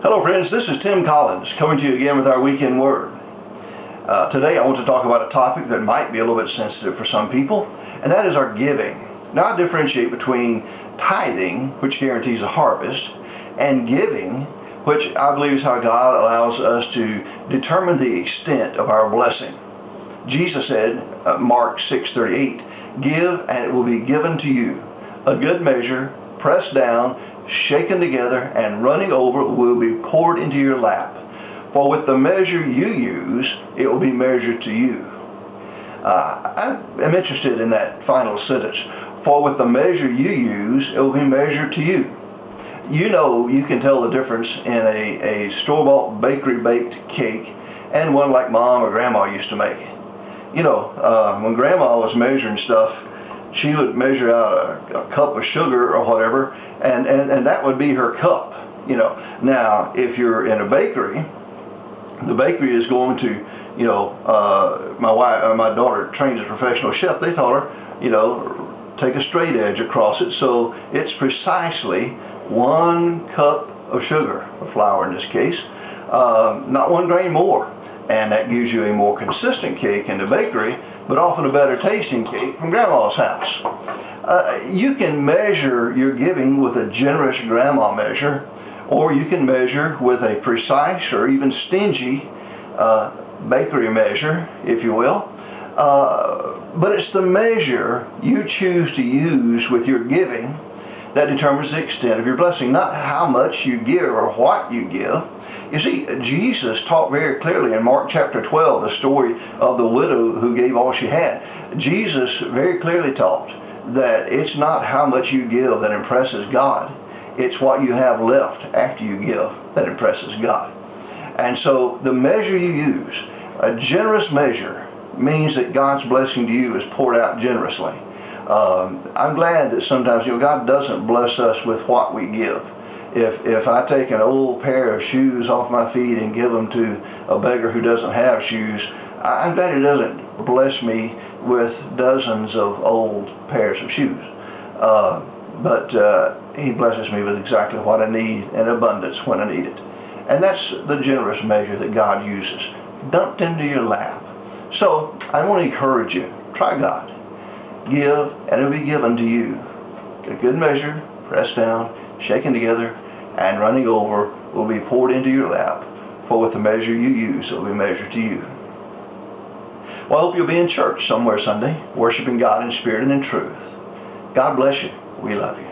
Hello friends, this is Tim Collins coming to you again with our weekend word. Today I want to talk about a topic that might be a little bit sensitive for some people, and that is our giving. Now I differentiate between tithing, which guarantees a harvest, and giving, which I believe is how God allows us to determine the extent of our blessing. Jesus said, Mark 6:38, "Give and it will be given to you. A good measure, pressed down, shaken together, and running over will be poured into your lap. For with the measure you use, it will be measured to you." I am interested in that final sentence. For with the measure you use, it will be measured to you. You know, you can tell the difference in a store-bought bakery-baked cake and one like Mom or Grandma used to make. You know, when Grandma was measuring stuff, she would measure out a cup of sugar or whatever, and that would be her cup. You know, now if you're in a bakery, the bakery is going to, you know, my daughter trained as a professional chef. They taught her, you know, take a straight edge across it, so it's precisely 1 cup of sugar, or flour in this case, not 1 grain more, and that gives you a more consistent cake in the bakery, but often a better tasting cake from Grandma's house. You can measure your giving with a generous grandma measure, or you can measure with a precise or even stingy bakery measure, if you will. But it's the measure you choose to use with your giving that determines the extent of your blessing, not how much you give or what you give. You see, Jesus taught very clearly in Mark chapter 12, the story of the widow who gave all she had. Jesus very clearly taught that it's not how much you give that impresses God. It's what you have left after you give that impresses God. And so the measure you use, a generous measure, means that God's blessing to you is poured out generously. I'm glad that sometimes, you know, God doesn't bless us with what we give. If I take an old pair of shoes off my feet and give them to a beggar who doesn't have shoes, I'm glad He doesn't bless me with dozens of old pairs of shoes. But He blesses me with exactly what I need in abundance when I need it. And that's the generous measure that God uses, dumped into your lap. So I want to encourage you, try God. Give, and it will be given to you. A good measure, pressed down, shaken together, and running over will be poured into your lap. For with the measure you use, it will be measured to you. Well, I hope you'll be in church somewhere Sunday, worshiping God in spirit and in truth. God bless you. We love you.